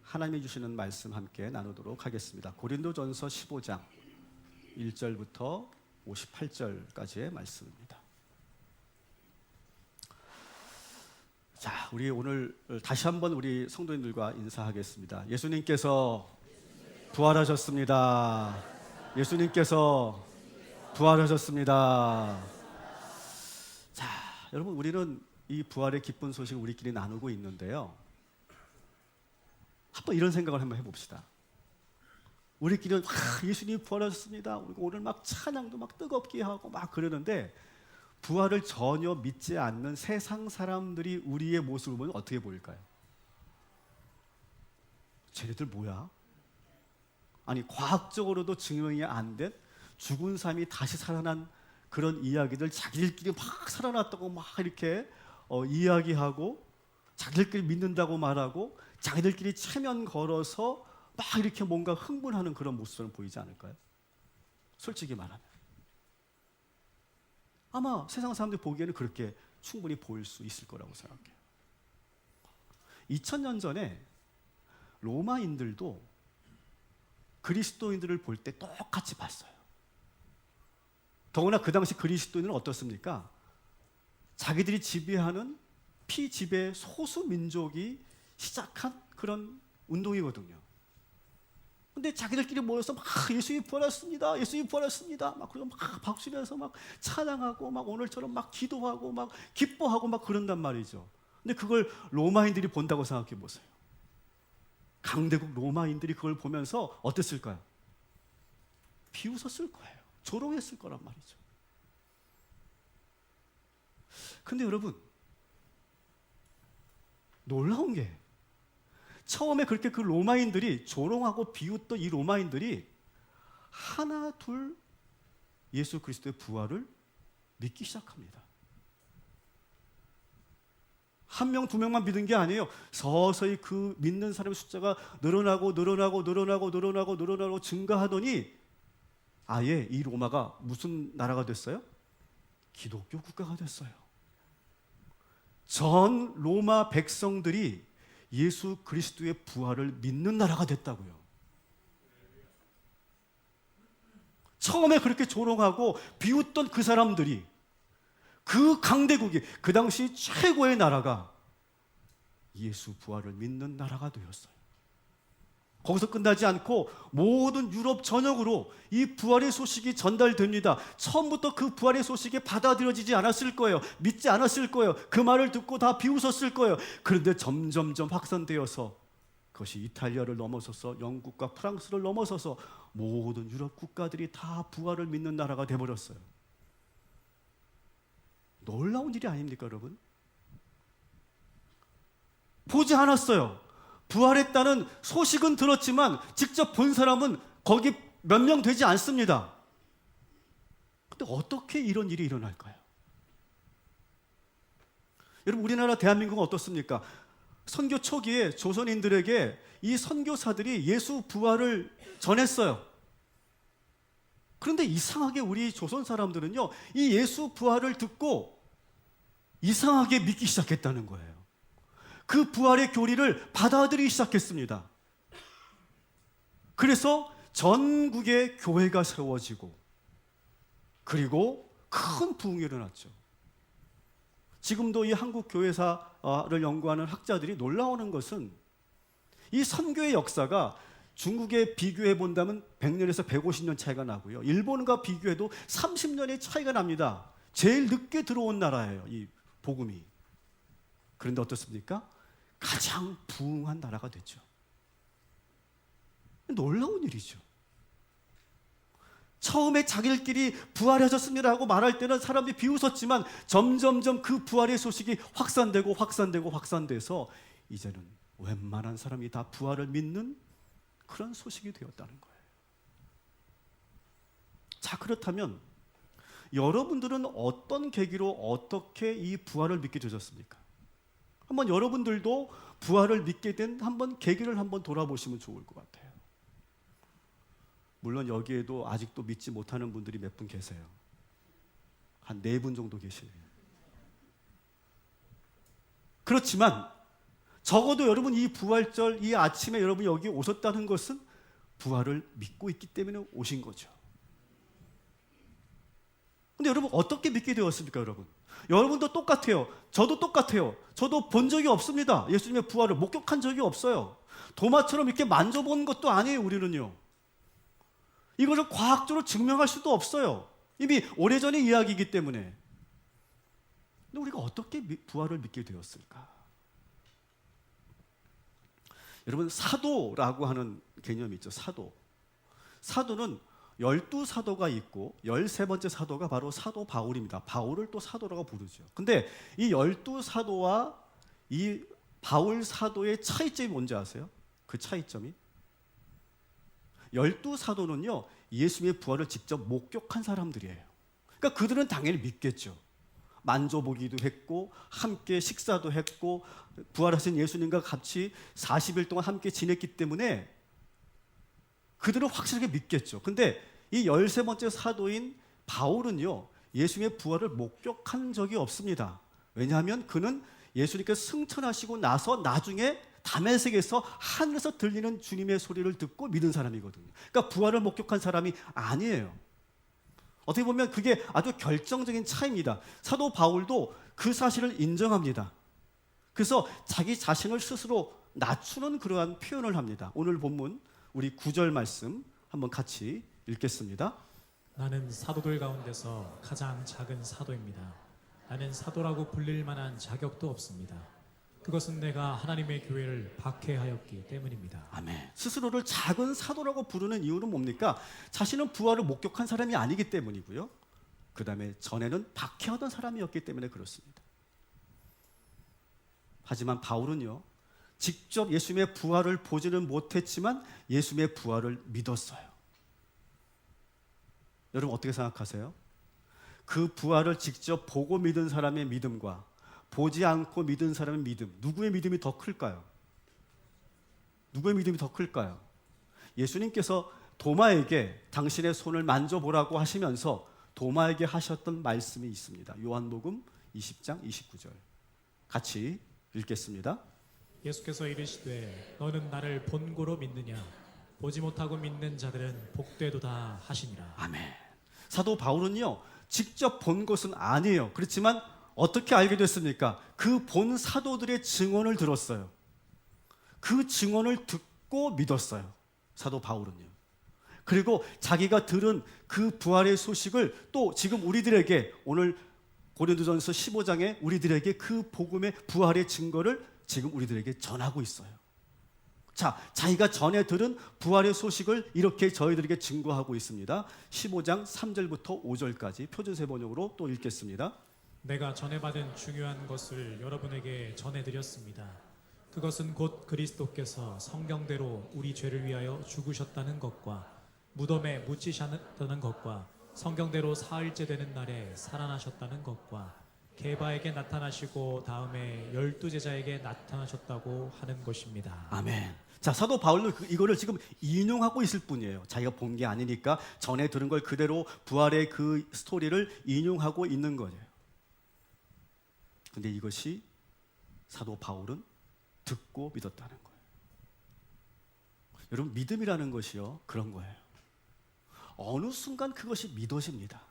하나님이 주시는 말씀 함께 나누도록 하겠습니다. 고린도전서 15장 1절부터 58절까지의 말씀입니다. 자, 우리 오늘 다시 한번 우리 성도님들과 인사하겠습니다. 예수님께서 부활하셨습니다. 예수님께서 부활하셨습니다. 자, 여러분, 우리는 이 부활의 기쁜 소식을 우리끼리 나누고 있는데요. 한번 이런 생각을 한번 해봅시다. 우리끼리는 예수님이 부활하셨습니다. 우리가 오늘 막 찬양도 막 뜨겁게 하고 막 그러는데 부활을 전혀 믿지 않는 세상 사람들이 우리의 모습을 보면 어떻게 보일까요? 쟤네들 뭐야? 아니, 과학적으로도 증명이 안 된 죽은 사람이 다시 살아난 그런 이야기들 자기들끼리 막 살아났다고 막 이렇게 이야기하고 자기들끼리 믿는다고 말하고 자기들끼리 체면 걸어서 막 이렇게 뭔가 흥분하는 그런 모습을 보이지 않을까요? 솔직히 말하면 아마 세상 사람들이 보기에는 그렇게 충분히 보일 수 있을 거라고 생각해요. 2000년 전에 로마인들도 그리스도인들을 볼 때 똑같이 봤어요. 더구나 그 당시 그리스도인은 어떻습니까? 자기들이 지배하는 피지배 소수 민족이 시작한 그런 운동이거든요. 근데 자기들끼리 모여서 막 예수님 부활했습니다. 예수님 부활했습니다. 막 그러고 막 박수면서 막 찬양하고 막 오늘처럼 막 기도하고 막 기뻐하고 막 그런단 말이죠. 근데 그걸 로마인들이 본다고 생각해 보세요. 강대국 로마인들이 그걸 보면서 어땠을까요? 비웃었을 거예요. 조롱했을 거란 말이죠. 근데 여러분, 놀라운 게 처음에 그렇게 그 로마인들이 조롱하고 비웃던 이 로마인들이 하나 둘 예수 그리스도의 부활을 믿기 시작합니다. 한 명, 두 명만 믿은 게 아니에요. 서서히 그 믿는 사람의 숫자가 늘어나고 증가하더니 아예 이 로마가 무슨 나라가 됐어요? 기독교 국가가 됐어요. 전 로마 백성들이 예수 그리스도의 부활을 믿는 나라가 됐다고요. 처음에 그렇게 조롱하고 비웃던 그 사람들이, 그 강대국이, 그 당시 최고의 나라가 예수 부활을 믿는 나라가 되었어요. 거기서 끝나지 않고 모든 유럽 전역으로 이 부활의 소식이 전달됩니다. 처음부터 그 부활의 소식이 받아들여지지 않았을 거예요. 믿지 않았을 거예요. 그 말을 듣고 다 비웃었을 거예요. 그런데 점점점 확산되어서 그것이 이탈리아를 넘어서서 영국과 프랑스를 넘어서서 모든 유럽 국가들이 다 부활을 믿는 나라가 되어버렸어요. 놀라운 일이 아닙니까, 여러분? 보지 않았어요. 부활했다는 소식은 들었지만 직접 본 사람은 거기 몇 명 되지 않습니다. 근데 어떻게 이런 일이 일어날까요? 여러분, 우리나라 대한민국은 어떻습니까? 선교 초기에 조선인들에게 이 선교사들이 예수 부활을 전했어요. 그런데 이상하게 우리 조선 사람들은요, 이 예수 부활을 듣고 이상하게 믿기 시작했다는 거예요. 그 부활의 교리를 받아들이기 시작했습니다. 그래서 전국에 교회가 세워지고 그리고 큰 부흥이 일어났죠. 지금도 이 한국 교회사를 연구하는 학자들이 놀라워하는 것은 이 선교의 역사가 중국에 비교해 본다면 100년에서 150년 차이가 나고요. 일본과 비교해도 30년의 차이가 납니다. 제일 늦게 들어온 나라예요, 이 복음이. 그런데 어떻습니까? 가장 부흥한 나라가 됐죠. 놀라운 일이죠. 처음에 자기들끼리 부활하셨습니다 하고 말할 때는 사람들이 비웃었지만 점점점 그 부활의 소식이 확산돼서 이제는 웬만한 사람이 다 부활을 믿는 그런 소식이 되었다는 거예요. 자, 그렇다면 여러분들은 어떤 계기로 어떻게 이 부활을 믿게 되셨습니까? 한번 여러분들도 부활을 믿게 된 한번 계기를 한번 돌아보시면 좋을 것 같아요. 물론 여기에도 아직도 믿지 못하는 분들이 몇 분 계세요. 한 4분 정도 계시네요. 그렇지만 적어도 여러분 이 부활절 이 아침에 여러분이 여기 오셨다는 것은 부활을 믿고 있기 때문에 오신 거죠. 근데 여러분 어떻게 믿게 되었습니까, 여러분? 여러분도 똑같아요. 저도 똑같아요. 저도 본 적이 없습니다. 예수님의 부활을 목격한 적이 없어요. 도마처럼 이렇게 만져본 것도 아니에요, 우리는요. 이것을 과학적으로 증명할 수도 없어요. 이미 오래전의 이야기이기 때문에. 근데 우리가 어떻게 부활을 믿게 되었을까? 여러분, 사도라고 하는 개념이 있죠. 사도는 12사도가 있고 13번째 사도가 바로 사도 바울입니다. 바울을 또 사도라고 부르죠. 근데 이 12사도와 이 바울 사도의 차이점이 뭔지 아세요? 그 차이점이 12사도는요 예수님의 부활을 직접 목격한 사람들이에요. 그러니까 그들은 당연히 믿겠죠. 만져보기도 했고 함께 식사도 했고 부활하신 예수님과 같이 40일 동안 함께 지냈기 때문에 그들은 확실하게 믿겠죠. 근데 이 13번째 사도인 바울은요 예수님의 부활을 목격한 적이 없습니다. 왜냐하면 그는 예수님께서 승천하시고 나서 나중에 다메섹에서 하늘에서 들리는 주님의 소리를 듣고 믿은 사람이거든요. 그러니까 부활을 목격한 사람이 아니에요. 어떻게 보면 그게 아주 결정적인 차이입니다. 사도 바울도 그 사실을 인정합니다. 그래서 자기 자신을 스스로 낮추는 그러한 표현을 합니다. 오늘 본문 우리 9절 말씀 한번 같이 읽겠습니다. 나는 사도들 가운데서 가장 작은 사도입니다. 나는 사도라고 불릴 만한 자격도 없습니다. 그것은 내가 하나님의 교회를 박해하였기 때문입니다. 아멘. 스스로를 작은 사도라고 부르는 이유는 뭡니까? 자신은 부활을 목격한 사람이 아니기 때문이고요. 그 다음에 전에는 박해하던 사람이었기 때문에 그렇습니다. 하지만 바울은요 직접 예수님의 부활을 보지는 못했지만 예수님의 부활을 믿었어요. 여러분 어떻게 생각하세요? 그 부활을 직접 보고 믿은 사람의 믿음과 보지 않고 믿은 사람의 믿음, 누구의 믿음이 더 클까요? 누구의 믿음이 더 클까요? 예수님께서 도마에게 당신의 손을 만져보라고 하시면서 도마에게 하셨던 말씀이 있습니다. 요한복음 20장 29절 같이 읽겠습니다. 예수께서 이르시되 너는 나를 본고로 믿느냐? 보지 못하고 믿는 자들은 복되도다 하시니라. 아멘. 사도 바울은요 직접 본 것은 아니에요. 그렇지만 어떻게 알게 됐습니까? 그 본 사도들의 증언을 들었어요. 그 증언을 듣고 믿었어요. 사도 바울은요. 그리고 자기가 들은 그 부활의 소식을 또 지금 우리들에게 오늘 고린도전서 15장에 우리들에게 그 복음의 부활의 증거를 지금 우리들에게 전하고 있어요. 자, 자기가 전에 들은 부활의 소식을 이렇게 저희들에게 증거하고 있습니다. 15장 3절부터 5절까지 표준세 번역으로 또 읽겠습니다. 내가 전에 받은 중요한 것을 여러분에게 전해드렸습니다. 그것은 곧 그리스도께서 성경대로 우리 죄를 위하여 죽으셨다는 것과 무덤에 묻히셨다는 것과 성경대로 사흘째 되는 날에 살아나셨다는 것과 게바에게 나타나시고 다음에 12제자에게 나타나셨다고 하는 것입니다. 아멘. 자, 사도 바울은 이거를 지금 인용하고 있을 뿐이에요. 자기가 본 게 아니니까 전에 들은 걸 그대로 부활의 그 스토리를 인용하고 있는 거예요. 근데 이것이 사도 바울은 듣고 믿었다는 거예요. 여러분 믿음이라는 것이요 그런 거예요. 어느 순간 그것이 믿어집니다.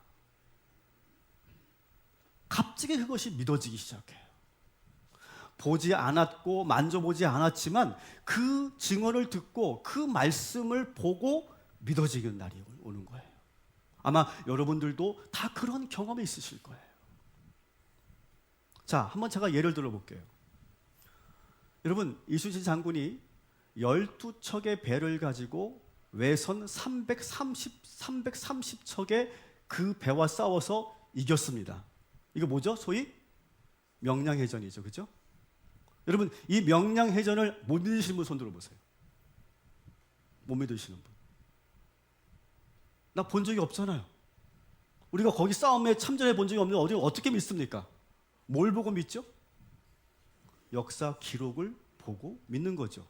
갑자기 그것이 믿어지기 시작해요. 보지 않았고 만져보지 않았지만 그 증언을 듣고 그 말씀을 보고 믿어지는 날이 오는 거예요. 아마 여러분들도 다 그런 경험이 있으실 거예요. 자, 한번 제가 예를 들어 볼게요. 여러분, 이순신 장군이 12척의 배를 가지고 외선 330척의 그 배와 싸워서 이겼습니다. 이거 뭐죠? 소위 명량해전이죠. 그죠? 여러분, 이 명량해전을 못 믿으시는 분 손 들어보세요. 못 믿으시는 분. 나 본 적이 없잖아요. 우리가 거기 싸움에 참전해 본 적이 없는데 어떻게 믿습니까? 뭘 보고 믿죠? 역사 기록을 보고 믿는 거죠.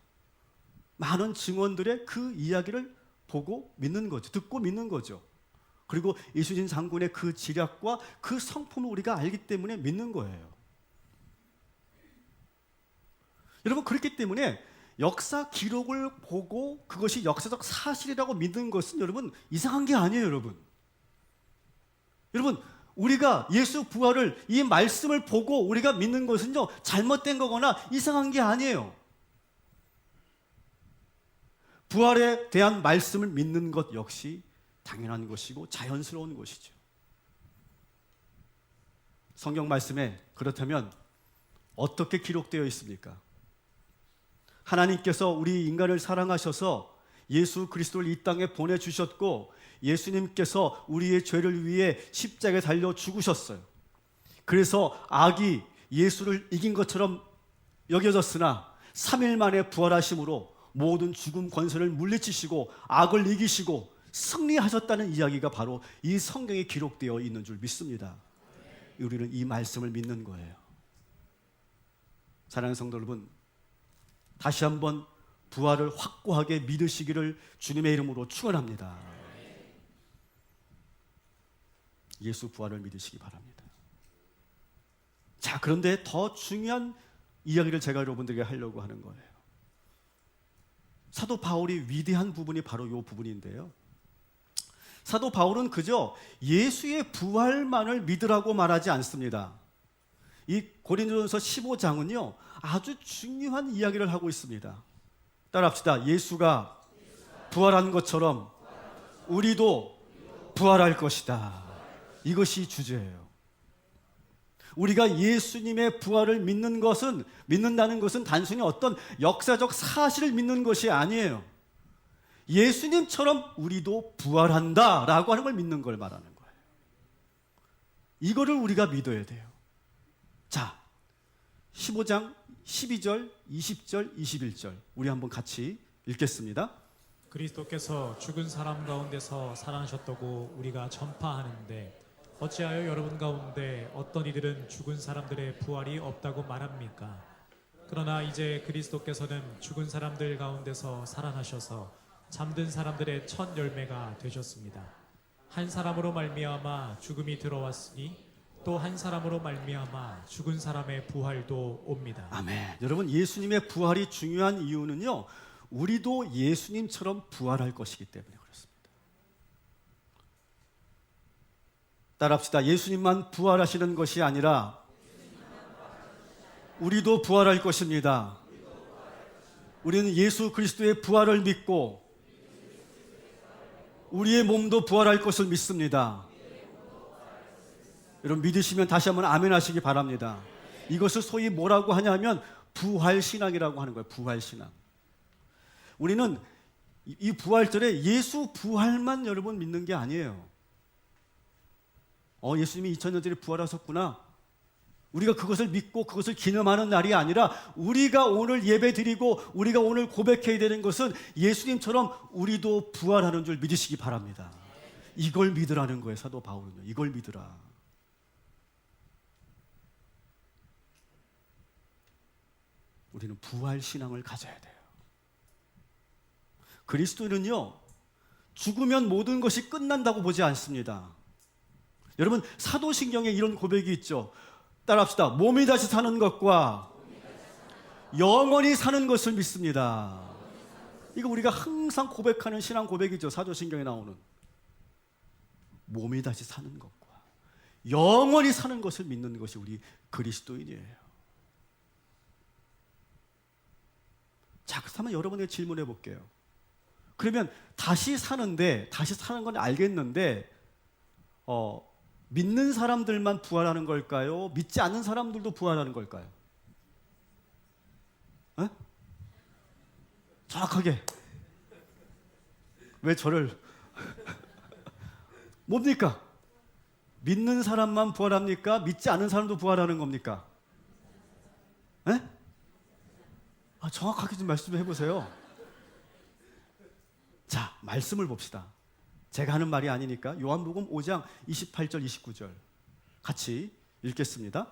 많은 증언들의 그 이야기를 보고 믿는 거죠. 듣고 믿는 거죠. 그리고 이순신 장군의 그 지략과 그 성품을 우리가 알기 때문에 믿는 거예요. 여러분, 그렇기 때문에 역사 기록을 보고 그것이 역사적 사실이라고 믿는 것은 여러분 이상한 게 아니에요, 여러분. 여러분, 우리가 예수 부활을 이 말씀을 보고 우리가 믿는 것은요 잘못된 거거나 이상한 게 아니에요. 부활에 대한 말씀을 믿는 것 역시 당연한 것이고 자연스러운 것이죠. 성경 말씀에 그렇다면 어떻게 기록되어 있습니까? 하나님께서 우리 인간을 사랑하셔서 예수 그리스도를 이 땅에 보내주셨고 예수님께서 우리의 죄를 위해 십자가에 달려 죽으셨어요. 그래서 악이 예수를 이긴 것처럼 여겨졌으나 3일 만에 부활하심으로 모든 죽음 권세를 물리치시고 악을 이기시고 승리하셨다는 이야기가 바로 이 성경에 기록되어 있는 줄 믿습니다. 우리는 이 말씀을 믿는 거예요. 사랑하는 성도 여러분, 다시 한번 부활을 확고하게 믿으시기를 주님의 이름으로 축원합니다. 예수 부활을 믿으시기 바랍니다. 자, 그런데 더 중요한 이야기를 제가 여러분들에게 하려고 하는 거예요. 사도 바울이 위대한 부분이 바로 이 부분인데요. 사도 바울은 그저 예수의 부활만을 믿으라고 말하지 않습니다. 이 고린도전서 15장은요 아주 중요한 이야기를 하고 있습니다. 따라합시다. 예수가 부활한 것처럼 우리도 부활할 것이다. 이것이 주제예요. 우리가 예수님의 부활을 믿는다는 것은 단순히 어떤 역사적 사실을 믿는 것이 아니에요. 예수님처럼 우리도 부활한다라고 하는 걸 믿는 걸 말하는 거예요. 이거를 우리가 믿어야 돼요. 자, 15장 12절, 20절, 21절 우리 한번 같이 읽겠습니다. 그리스도께서 죽은 사람 가운데서 살아나셨다고 우리가 전파하는데 어찌하여 여러분 가운데 어떤 이들은 죽은 사람들의 부활이 없다고 말합니까? 그러나 이제 그리스도께서는 죽은 사람들 가운데서 살아나셔서 잠든 사람들의 첫 열매가 되셨습니다. 한 사람으로 말미암아 죽음이 들어왔으니 또 한 사람으로 말미암아 죽은 사람의 부활도 옵니다. 아멘. 여러분, 예수님의 부활이 중요한 이유는요 우리도 예수님처럼 부활할 것이기 때문에 그렇습니다. 따라합시다. 예수님만 부활하시는 것이 아니라 우리도 부활할 것입니다. 우리는 예수 그리스도의 부활을 믿고 우리의 몸도 부활할 것을 믿습니다. 여러분, 믿으시면 다시 한번 아멘 하시기 바랍니다. 이것을 소위 뭐라고 하냐면 부활신앙이라고 하는 거예요. 부활신앙. 우리는 이 부활절에 예수 부활만 여러분 믿는 게 아니에요. 예수님이 2000년 전에 부활하셨구나. 우리가 그것을 믿고 그것을 기념하는 날이 아니라 우리가 오늘 예배 드리고 우리가 오늘 고백해야 되는 것은 예수님처럼 우리도 부활하는 줄 믿으시기 바랍니다. 이걸 믿으라는 거예요. 사도 바울은요. 이걸 믿으라. 우리는 부활신앙을 가져야 돼요. 그리스도인은요 죽으면 모든 것이 끝난다고 보지 않습니다. 여러분, 사도신경에 이런 고백이 있죠. 따라합시다. 몸이 다시 사는 것과 영원히 사는 것을 믿습니다. 이거 우리가 항상 고백하는 신앙 고백이죠. 사도신경에 나오는 몸이 다시 사는 것과 영원히 사는 것을 믿는 것이 우리 그리스도인이에요. 자, 그렇다면 여러분에게 질문해 볼게요. 그러면 다시 사는 건 알겠는데 믿는 사람들만 부활하는 걸까요? 믿지 않는 사람들도 부활하는 걸까요? 에? 정확하게. 왜 저를 뭡니까? 믿는 사람만 부활합니까? 믿지 않는 사람도 부활하는 겁니까? 에? 정확하게 좀 말씀 좀 해보세요. 자, 말씀을 봅시다. 제가 하는 말이 아니니까 요한복음 5장 28절 29절 같이 읽겠습니다.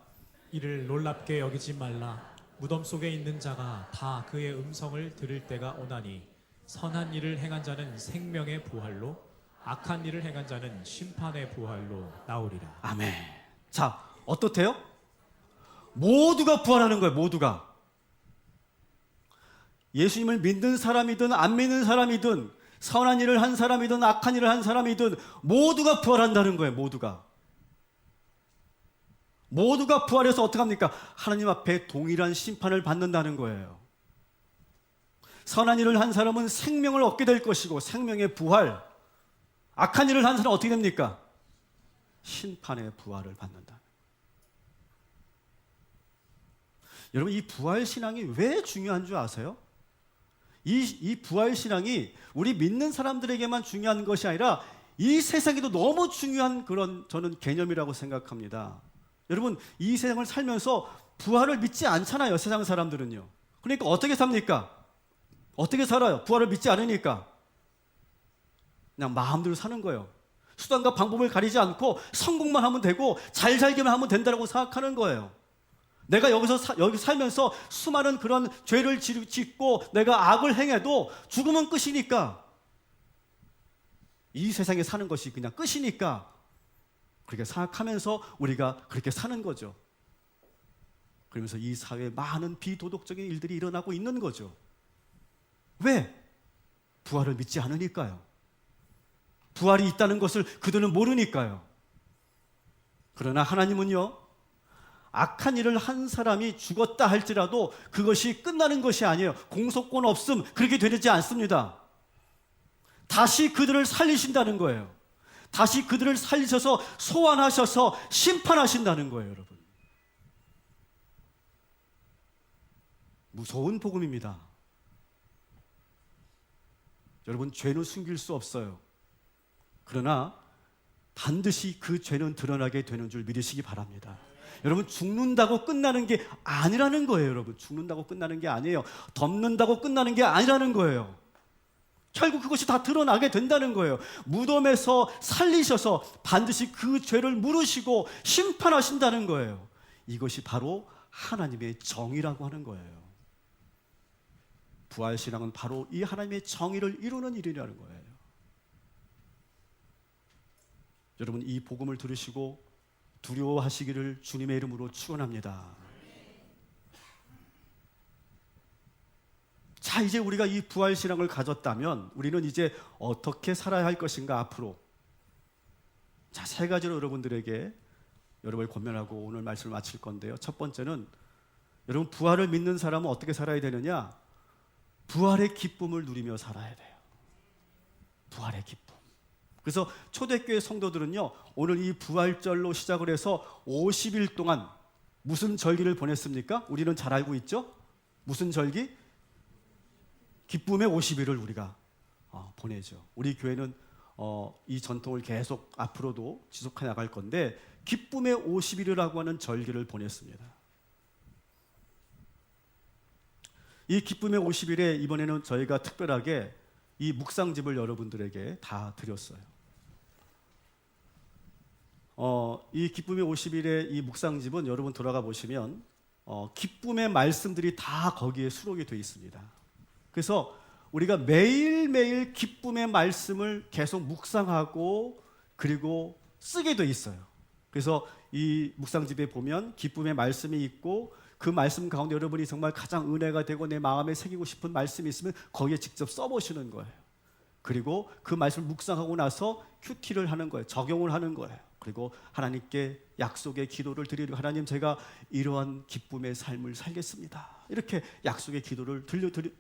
이를 놀랍게 여기지 말라. 무덤 속에 있는 자가 다 그의 음성을 들을 때가 오나니 선한 일을 행한 자는 생명의 부활로 악한 일을 행한 자는 심판의 부활로 나오리라. 아멘. 자, 어떻대요? 모두가 부활하는 거예요. 모두가. 예수님을 믿는 사람이든 안 믿는 사람이든 선한 일을 한 사람이든 악한 일을 한 사람이든 모두가 부활한다는 거예요. 모두가 부활해서 어떻게 합니까? 하나님 앞에 동일한 심판을 받는다는 거예요. 선한 일을 한 사람은 생명을 얻게 될 것이고 생명의 부활, 악한 일을 한 사람은 어떻게 됩니까? 심판의 부활을 받는다. 여러분, 이 부활 신앙이 왜 중요한 줄 아세요? 이 부활 신앙이 우리 믿는 사람들에게만 중요한 것이 아니라 이 세상에도 너무 중요한 그런 저는 개념이라고 생각합니다. 여러분, 이 세상을 살면서 부활을 믿지 않잖아요, 세상 사람들은요. 그러니까 어떻게 삽니까? 어떻게 살아요? 부활을 믿지 않으니까 그냥 마음대로 사는 거예요. 수단과 방법을 가리지 않고 성공만 하면 되고 잘 살기만 하면 된다고 생각하는 거예요. 내가 여기 살면서 수많은 그런 죄를 짓고 내가 악을 행해도 죽으면 끝이니까, 이 세상에 사는 것이 그냥 끝이니까 그렇게 생각하면서 우리가 그렇게 사는 거죠. 그러면서 이 사회에 많은 비도덕적인 일들이 일어나고 있는 거죠. 왜? 부활을 믿지 않으니까요. 부활이 있다는 것을 그들은 모르니까요. 그러나 하나님은요, 악한 일을 한 사람이 죽었다 할지라도 그것이 끝나는 것이 아니에요. 공소권 없음, 그렇게 되지 않습니다. 다시 그들을 살리신다는 거예요. 다시 그들을 살리셔서 소환하셔서 심판하신다는 거예요, 여러분. 무서운 복음입니다. 여러분, 죄는 숨길 수 없어요. 그러나 반드시 그 죄는 드러나게 되는 줄 믿으시기 바랍니다. 여러분, 죽는다고 끝나는 게 아니라는 거예요. 여러분, 죽는다고 끝나는 게 아니에요. 덮는다고 끝나는 게 아니라는 거예요. 결국 그것이 다 드러나게 된다는 거예요. 무덤에서 살리셔서 반드시 그 죄를 물으시고 심판하신다는 거예요. 이것이 바로 하나님의 정의라고 하는 거예요. 부활신앙은 바로 이 하나님의 정의를 이루는 일이라는 거예요. 여러분, 이 복음을 들으시고 두려워하시기를 주님의 이름으로 축원합니다. 자, 이제 우리가 이 부활신앙을 가졌다면 우리는 이제 어떻게 살아야 할 것인가 앞으로. 자, 세 가지로 여러분들에게 여러분을 권면하고 오늘 말씀을 마칠 건데요. 첫 번째는, 여러분, 부활을 믿는 사람은 어떻게 살아야 되느냐? 부활의 기쁨을 누리며 살아야 돼요. 부활의 기쁨. 그래서 초대교회 성도들은요, 오늘 이 부활절로 시작을 해서 50일 동안 무슨 절기를 보냈습니까? 우리는 잘 알고 있죠? 무슨 절기? 기쁨의 50일을 우리가 보내죠. 우리 교회는 이 전통을 계속 앞으로도 지속해 나갈 건데, 기쁨의 50일이라고 하는 절기를 보냈습니다. 이 기쁨의 50일에 이번에는 저희가 특별하게 이 묵상집을 여러분들에게 다 드렸어요. 이 기쁨의 50일의 이 묵상집은 여러분 돌아가 보시면 기쁨의 말씀들이 다 거기에 수록이 되어 있습니다. 그래서 우리가 매일매일 기쁨의 말씀을 계속 묵상하고 그리고 쓰게 되어 있어요. 그래서 이 묵상집에 보면 기쁨의 말씀이 있고, 그 말씀 가운데 여러분이 정말 가장 은혜가 되고 내 마음에 새기고 싶은 말씀이 있으면 거기에 직접 써보시는 거예요. 그리고 그 말씀을 묵상하고 나서 큐티를 하는 거예요. 적용을 하는 거예요. 그리고 하나님께 약속의 기도를 드리고, 하나님, 제가 이러한 기쁨의 삶을 살겠습니다. 이렇게 약속의 기도를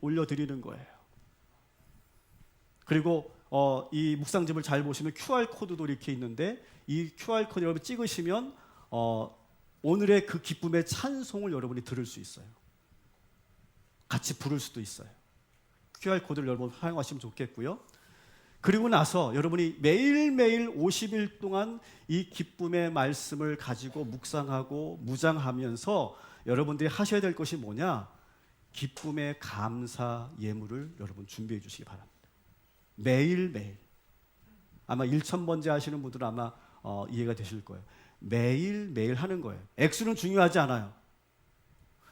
올려드리는 거예요. 그리고 이 묵상집을 잘 보시면 QR코드도 이렇게 있는데, 이 QR코드 여러분 찍으시면 오늘의 그 기쁨의 찬송을 여러분이 들을 수 있어요. 같이 부를 수도 있어요. QR코드를 여러분 사용하시면 좋겠고요. 그리고 나서 여러분이 매일매일 50일 동안 이 기쁨의 말씀을 가지고 묵상하고 무장하면서 여러분들이 하셔야 될 것이 뭐냐? 기쁨의 감사 예물을 여러분 준비해 주시기 바랍니다. 매일매일. 아마 1000번째 하시는 분들은 아마 이해가 되실 거예요. 매일매일 하는 거예요. 액수는 중요하지 않아요.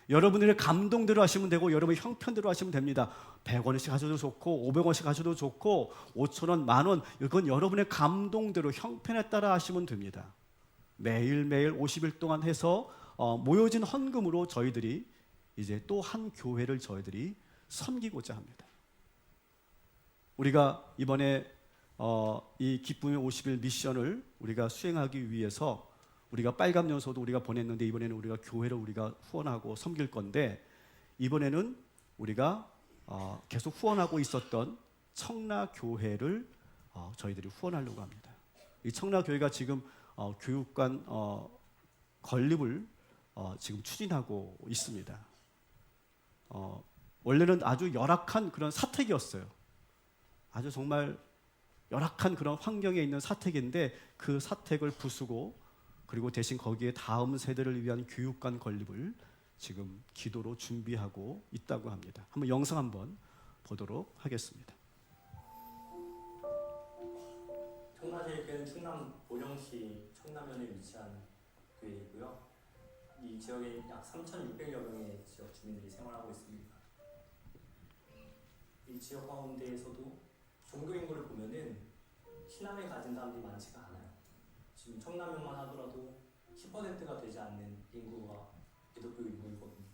여러분들의 감동대로 하시면 되고 여러분의 형편대로 하시면 됩니다. 100원씩 하셔도 좋고 500원씩 하셔도 좋고 5,000원, 만원, 이건 여러분의 감동대로 형편에 따라 하시면 됩니다. 매일매일 50일 동안 해서 모여진 헌금으로 저희들이 이제 또 한 교회를 저희들이 섬기고자 합니다. 우리가 이번에 이 기쁨의 50일 미션을 우리가 수행하기 위해서 우리가 빨간 요소도 우리가 보냈는데 이번에는 우리가 교회를 우리가 후원하고 섬길 건데 이번에는 우리가 계속 후원하고 있었던 청라교회를 저희들이 후원하려고 합니다. 이 청라교회가 지금 교육관 건립을 지금 추진하고 있습니다. 원래는 아주 열악한 그런 사택이었어요. 아주 정말 열악한 그런 환경에 있는 사택인데 그 사택을 부수고 그리고 대신 거기에 다음 세대를 위한 교육관 건립을 지금 기도로 준비하고 있다고 합니다. 한번 영상 한번 보도록 하겠습니다. 청라제일교회는 충남 보령시 청남면에 위치한 교회이고요. 이 지역에 약 3,600여 명의 지역 주민들이 생활하고 있습니다. 이 지역 가운데에서도 종교 인구를 보면은 신앙을 가진 사람들이 많지가 않아요. 지금 청남면만 하더라도 10%가 되지 않는 인구가 기독교 인구이거든요.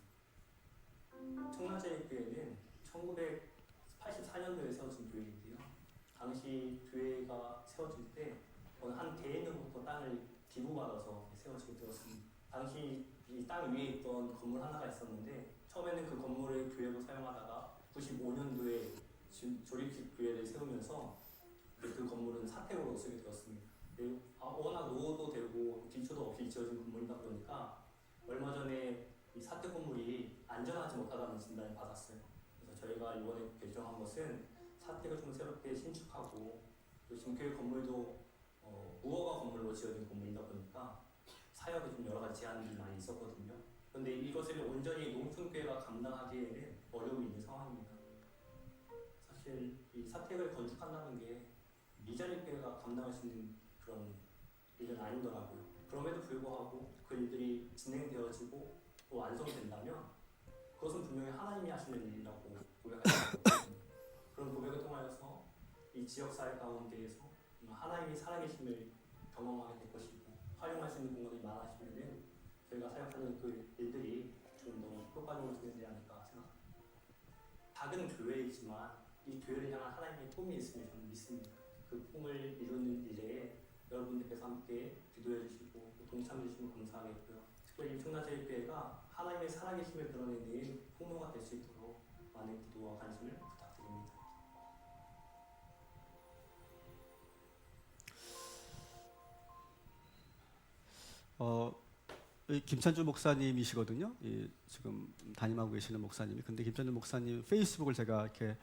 청라제일교회는 1984년도에 세워진 교회인데요. 당시 교회가 세워질 때 어느 한 개인으로부터 땅을 기부받아서 세워지게 되었습니다. 당시 이 땅 위에 있던 건물 하나가 있었는데 처음에는 그 건물을 교회로 사용하다가 95년도에 조립식 교회를 세우면서 그 건물은 사택으로 쓰게 되었습니다. 워낙 노후도 되고 기초도 없이 지어진 건물이다 보니까 얼마 전에 이 사택 건물이 안전하지 못하다는 진단을 받았어요. 그래서 저희가 이번에 결정한 것은 사택을 좀 새롭게 신축하고 또 지금 교회 건물도 무허가 건물로 지어진 건물이다 보니까 사역에 좀 여러 가지 제한들이 많이 있었거든요. 그런데 이것을 온전히 농촌교회가 감당하기에는 어려움이 있는 상황입니다. 사실 이 사택을 건축한다는 게 미자립 교회가 감당할 수 있는 그런 일은 아니더라고요. 그럼에도 불구하고 그 일들이 진행되어지고 또 완성된다면 그것은 분명히 하나님이 하시는 일이라고 고백할 수 있거든요. 그런 고백을 통하여서 이 지역사회 가운데에서 하나님이 살아계심을 경험하게 될 것이고 활용할 수 있는 공간이 많아지면 저희가 사역하는 그 일들이 좀 더 효과적으로 진행되지 않을까 생각합니다. 작은 교회이지만 이 교회를 향한 하나님의 꿈이 있음을 저는 믿습니다. 그 꿈을 이루는 일에 여러분들께서 함께 기도해 주시고 동참해 주시면 감사하겠고요. 특별히 청라제일교회가 하나님의 살아계심을 드러내는 통로가 될 수 있도록 많은 기도와 관심을 부탁드립니다. 김찬주 목사님이시거든요. 지금 담임하고 계시는 목사님이. 근데 김찬주 목사님 페이스북을 제가 이렇게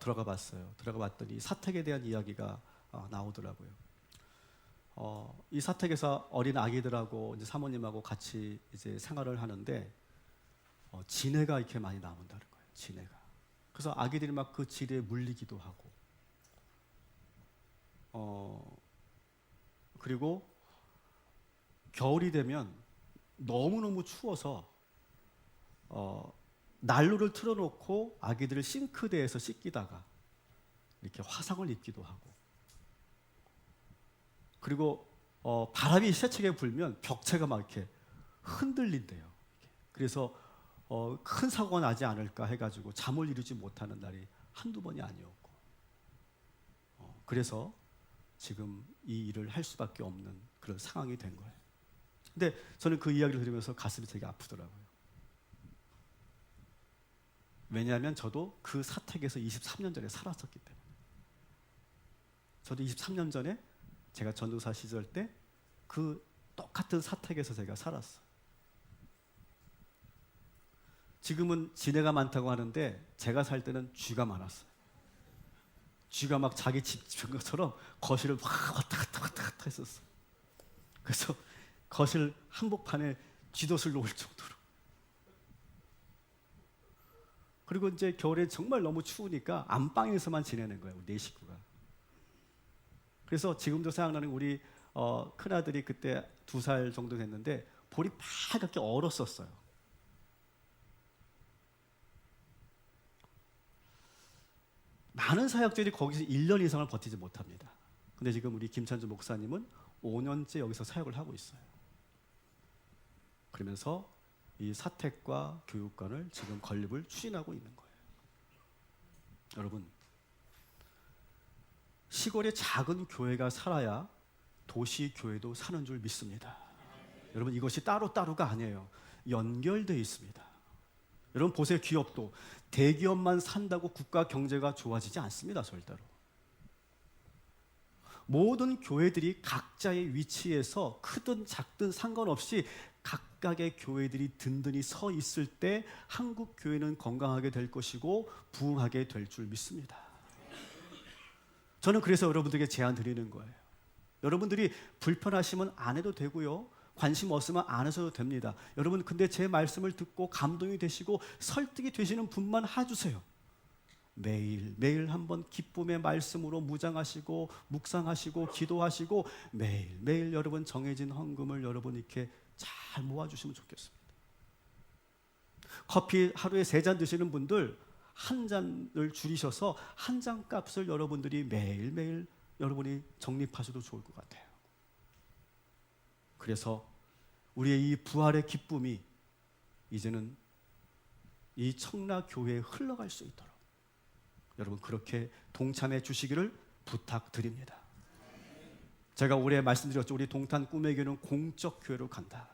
들어가 봤어요. 들어가 봤더니 사택에 대한 이야기가 나오더라고요. 이 사택에서 어린 아기들하고 이제 사모님하고 같이 이제 생활을 하는데 지네가 이렇게 많이 나온다는 거예요. 지네가. 그래서 아기들이 막 그 지네에 물리기도 하고, 그리고 겨울이 되면 너무너무 추워서 난로를 틀어놓고 아기들을 싱크대에서 씻기다가 이렇게 화상을 입기도 하고, 그리고 바람이 세차게 불면 벽체가 막 이렇게 흔들린대요. 그래서 큰 사고가 나지 않을까 해가지고 잠을 이루지 못하는 날이 한두 번이 아니었고, 그래서 지금 이 일을 할 수밖에 없는 그런 상황이 된 거예요. 근데 저는 그 이야기를 들으면서 가슴이 되게 아프더라고요. 왜냐하면 저도 그 사택에서 23년 전에 살았었기 때문에. 저도 23년 전에 제가 전도사 시절 때 그 똑같은 사택에서 제가 살았어요. 지금은 지네가 많다고 하는데 제가 살 때는 쥐가 많았어요. 쥐가 막 자기 집 것처럼 거실을 막 왔다 갔다 했었어요. 그래서 거실 한복판에 쥐덫을 놓을 정도로. 그리고 이제 겨울에 정말 너무 추우니까 안방에서만 지내는 거예요, 네 식구가. 그래서 지금도 생각나는 우리 큰아들이 그때 2살 정도 됐는데 볼이 빨갛게 얼었었어요. 많은 사역자들이 거기서 1년 이상을 버티지 못합니다. 근데 지금 우리 김찬주 목사님은 5년째 여기서 사역을 하고 있어요. 그러면서 이 사택과 교육관을 지금 건립을 추진하고 있는 거예요. 여러분, 시골에 작은 교회가 살아야 도시 교회도 사는 줄 믿습니다. 여러분, 이것이 따로따로가 아니에요. 연결되어 있습니다. 여러분 보세요. 기업도 대기업만 산다고 국가 경제가 좋아지지 않습니다. 절대로. 모든 교회들이 각자의 위치에서 크든 작든 상관없이 각각의 교회들이 든든히 서 있을 때 한국 교회는 건강하게 될 것이고 부흥하게 될 줄 믿습니다. 저는 그래서 여러분들에게 제안 드리는 거예요. 여러분들이 불편하시면 안 해도 되고요. 관심 없으면 안 하셔도 됩니다. 여러분, 근데 제 말씀을 듣고 감동이 되시고 설득이 되시는 분만 해주세요. 매일 한번 기쁨의 말씀으로 무장하시고 묵상하시고 기도하시고 매일 여러분 정해진 헌금을 여러분 이렇게 잘 모아주시면 좋겠습니다. 커피 하루에 3잔 드시는 분들 한 잔을 줄이셔서 한 잔 값을 여러분들이 매일 여러분이 적립하셔도 좋을 것 같아요. 그래서 우리의 이 부활의 기쁨이 이제는 이 청라교회에 흘러갈 수 있도록 여러분 그렇게 동참해 주시기를 부탁드립니다. 제가 올해 말씀드렸죠. 우리 동탄 꿈의 교회는 공적 교회로 간다.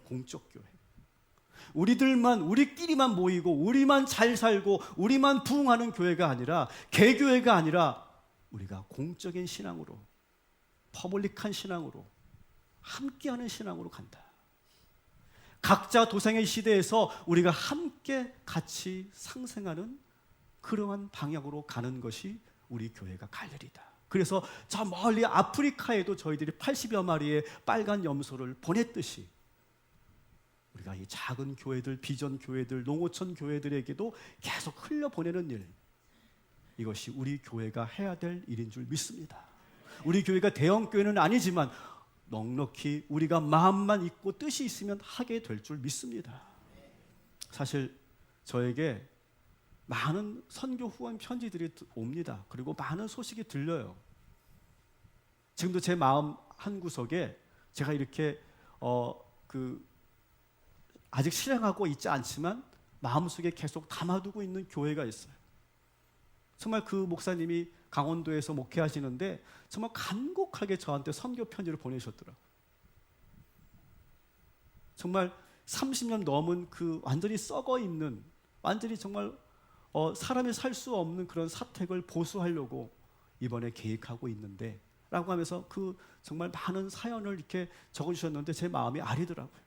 공적 교회. 우리끼리만 모이고 우리만 잘 살고 우리만 부흥하는 교회가 아니라 개교회가 아니라 우리가 공적인 신앙으로 퍼블릭한 신앙으로 함께하는 신앙으로 간다. 각자 도생의 시대에서 우리가 함께 같이 상생하는 그러한 방향으로 가는 것이 우리 교회가 갈 일이다. 그래서 저 멀리 아프리카에도 저희들이 80여 마리의 빨간 염소를 보냈듯이 우리가 이 작은 교회들, 비전 교회들, 농어촌 교회들에게도 계속 흘려보내는 일, 이것이 우리 교회가 해야 될 일인 줄 믿습니다. 우리 교회가 대형 교회는 아니지만 넉넉히 우리가 마음만 있고 뜻이 있으면 하게 될 줄 믿습니다. 사실 저에게 많은 선교 후원 편지들이 옵니다. 그리고 많은 소식이 들려요. 지금도 제 마음 한 구석에 제가 이렇게 아직 실행하고 있지 않지만 마음속에 계속 담아두고 있는 교회가 있어요. 정말 그 목사님이 강원도에서 목회하시는데 정말 간곡하게 저한테 선교 편지를 보내셨더라고요. 정말 30년 넘은 그 완전히 썩어 있는, 완전히 정말 사람이 살 수 없는 그런 사택을 보수하려고 이번에 계획하고 있는데 라고 하면서 그 정말 많은 사연을 이렇게 적어주셨는데 제 마음이 아리더라고요.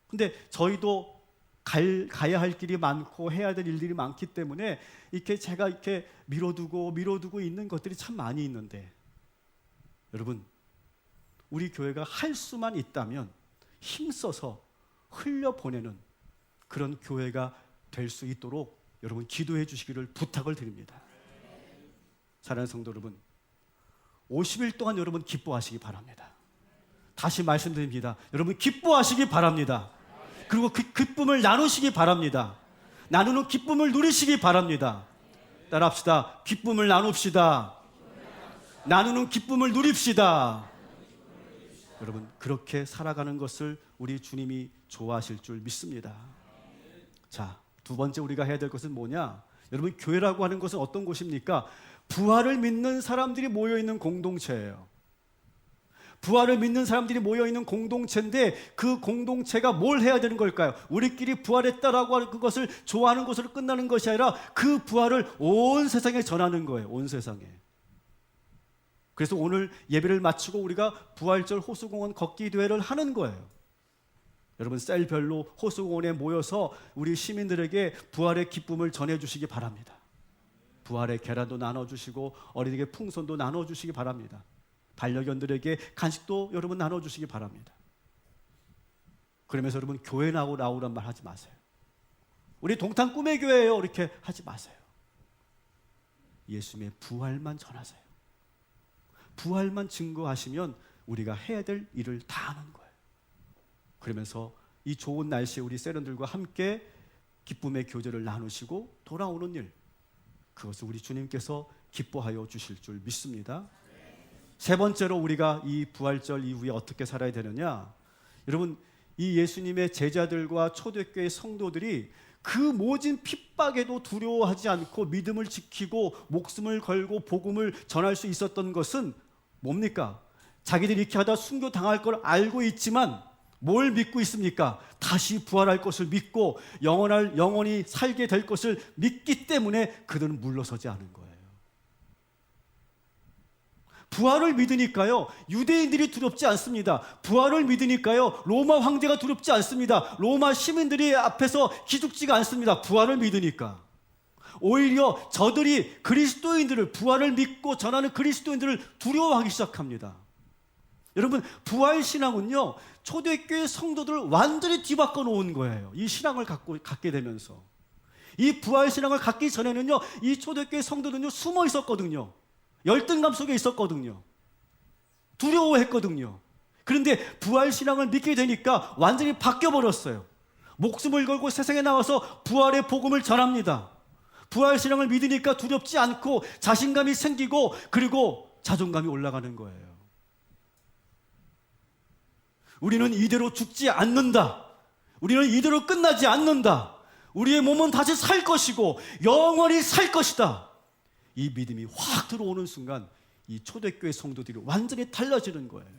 근데 저희도 가야 할 길이 많고 해야 될 일들이 많기 때문에 이렇게 제가 이렇게 미뤄두고 있는 것들이 참 많이 있는데, 여러분 우리 교회가 할 수만 있다면 힘써서 흘려보내는 그런 교회가 될 수 있도록 여러분 기도해 주시기를 부탁을 드립니다. 사랑하는 성도 여러분, 50일 동안 여러분 기뻐하시기 바랍니다. 다시 말씀드립니다. 여러분 기뻐하시기 바랍니다. 그리고 그 기쁨을 나누시기 바랍니다. 나누는 기쁨을 누리시기 바랍니다. 따라합시다. 기쁨을 나눕시다. 나누는 기쁨을 누립시다. 여러분 그렇게 살아가는 것을 우리 주님이 좋아하실 줄 믿습니다. 자, 두 번째 우리가 해야 될 것은 뭐냐? 여러분 교회라고 하는 것은 어떤 곳입니까? 부활을 믿는 사람들이 모여있는 공동체예요. 부활을 믿는 사람들이 모여있는 공동체인데 그 공동체가 뭘 해야 되는 걸까요? 우리끼리 부활했다라고 하는 그것을 좋아하는 것으로 끝나는 것이 아니라 그 부활을 온 세상에 전하는 거예요. 온 세상에. 그래서 오늘 예배를 마치고 우리가 부활절 호수공원 걷기 대회를 하는 거예요. 여러분 셀별로 호수공원에 모여서 우리 시민들에게 부활의 기쁨을 전해주시기 바랍니다. 부활의 계란도 나눠주시고 어린이에게 풍선도 나눠주시기 바랍니다. 반려견들에게 간식도 여러분 나눠주시기 바랍니다. 그러면서 여러분 교회 나오란 말 하지 마세요. 우리 동탄 꿈의 교회예요 이렇게 하지 마세요. 예수님의 부활만 전하세요. 부활만 증거하시면 우리가 해야 될 일을 다 하는 거예요. 그러면서 이 좋은 날씨에 우리 세련들과 함께 기쁨의 교제를 나누시고 돌아오는 일, 그것을 우리 주님께서 기뻐하여 주실 줄 믿습니다. 세 번째로 우리가 이 부활절 이후에 어떻게 살아야 되느냐? 여러분 이 예수님의 제자들과 초대교회 성도들이 그 모진 핍박에도 두려워하지 않고 믿음을 지키고 목숨을 걸고 복음을 전할 수 있었던 것은 뭡니까? 자기들이 이렇게 하다 순교당할 걸 알고 있지만 뭘 믿고 있습니까? 다시 부활할 것을 믿고 영원히 살게 될 것을 믿기 때문에 그들은 물러서지 않은 거예요. 부활을 믿으니까요, 유대인들이 두렵지 않습니다. 부활을 믿으니까요, 로마 황제가 두렵지 않습니다. 로마 시민들이 앞에서 기죽지가 않습니다. 부활을 믿으니까. 오히려 저들이 그리스도인들을, 부활을 믿고 전하는 그리스도인들을 두려워하기 시작합니다. 여러분, 부활 신앙은요, 초대교회 성도들을 완전히 뒤바꿔 놓은 거예요. 이 신앙을 갖게 되면서. 이 부활 신앙을 갖기 전에는요, 이 초대교회 성도들은요, 숨어 있었거든요. 열등감 속에 있었거든요. 두려워했거든요. 그런데 부활 신앙을 믿게 되니까 완전히 바뀌어버렸어요. 목숨을 걸고 세상에 나와서 부활의 복음을 전합니다. 부활 신앙을 믿으니까 두렵지 않고 자신감이 생기고 그리고 자존감이 올라가는 거예요. 우리는 이대로 죽지 않는다. 우리는 이대로 끝나지 않는다. 우리의 몸은 다시 살 것이고 영원히 살 것이다. 이 믿음이 확 들어오는 순간 이 초대교회 성도들이 완전히 달라지는 거예요.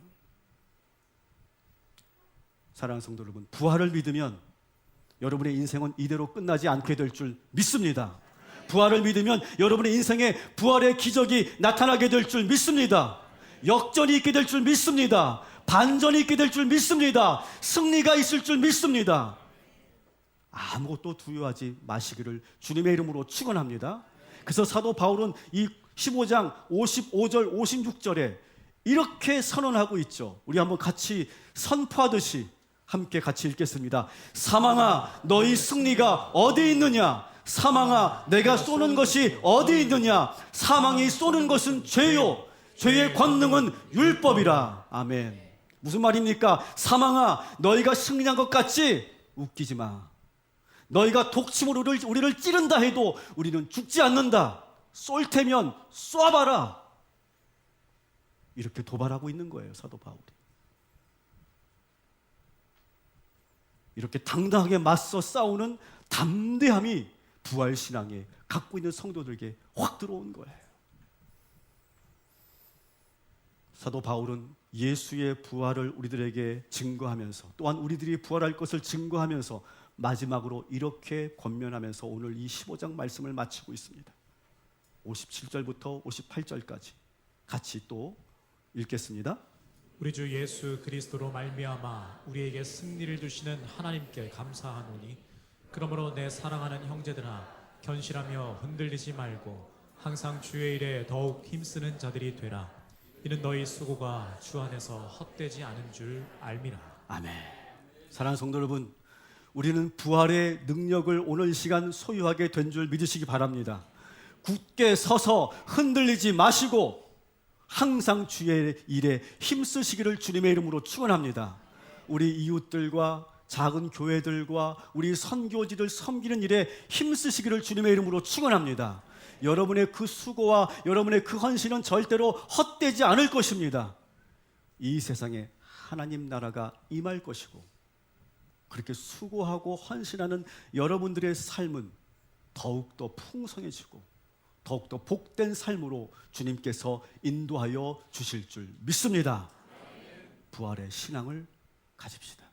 사랑하는 성도 여러분, 부활을 믿으면 여러분의 인생은 이대로 끝나지 않게 될 줄 믿습니다. 부활을 믿으면 여러분의 인생에 부활의 기적이 나타나게 될 줄 믿습니다. 역전이 있게 될 줄 믿습니다. 반전이 있게 될 줄 믿습니다. 승리가 있을 줄 믿습니다. 아무것도 두려워하지 마시기를 주님의 이름으로 축원합니다. 그래서 사도 바울은 이 15장 55절 56절에 이렇게 선언하고 있죠. 우리 한번 같이 선포하듯이 함께 같이 읽겠습니다. 사망아, 너희 승리가 어디 있느냐? 사망아, 내가 쏘는 것이 어디 있느냐? 사망이 쏘는 것은 죄요, 죄의 권능은 율법이라. 아멘. 무슨 말입니까? 사망아, 너희가 승리한 것 같지? 웃기지 마. 너희가 독침으로 우리를 찌른다 해도 우리는 죽지 않는다. 쏠 테면 쏴봐라. 이렇게 도발하고 있는 거예요, 사도 바울이. 이렇게 당당하게 맞서 싸우는 담대함이 부활신앙에 갖고 있는 성도들에게 확 들어온 거예요. 사도 바울은 예수의 부활을 우리들에게 증거하면서 또한 우리들이 부활할 것을 증거하면서 마지막으로 이렇게 권면하면서 오늘 이 15장 말씀을 마치고 있습니다. 57절부터 58절까지 같이 또 읽겠습니다. 우리 주 예수 그리스도로 말미암아 우리에게 승리를 주시는 하나님께 감사하노니 그러므로 내 사랑하는 형제들아 견실하며 흔들리지 말고 항상 주의 일에 더욱 힘쓰는 자들이 되라. 이는 너희 수고가 주 안에서 헛되지 않은 줄 알미라. 아멘. 사랑하는 성도 여러분, 우리는 부활의 능력을 오늘 이 시간 소유하게 된 줄 믿으시기 바랍니다. 굳게 서서 흔들리지 마시고 항상 주의 일에 힘쓰시기를 주님의 이름으로 축원합니다. 우리 이웃들과 작은 교회들과 우리 선교지를 섬기는 일에 힘쓰시기를 주님의 이름으로 축원합니다. 여러분의 그 수고와 여러분의 그 헌신은 절대로 헛되지 않을 것입니다. 이 세상에 하나님 나라가 임할 것이고 그렇게 수고하고 헌신하는 여러분들의 삶은 더욱더 풍성해지고 더욱더 복된 삶으로 주님께서 인도하여 주실 줄 믿습니다. 부활의 신앙을 가집시다.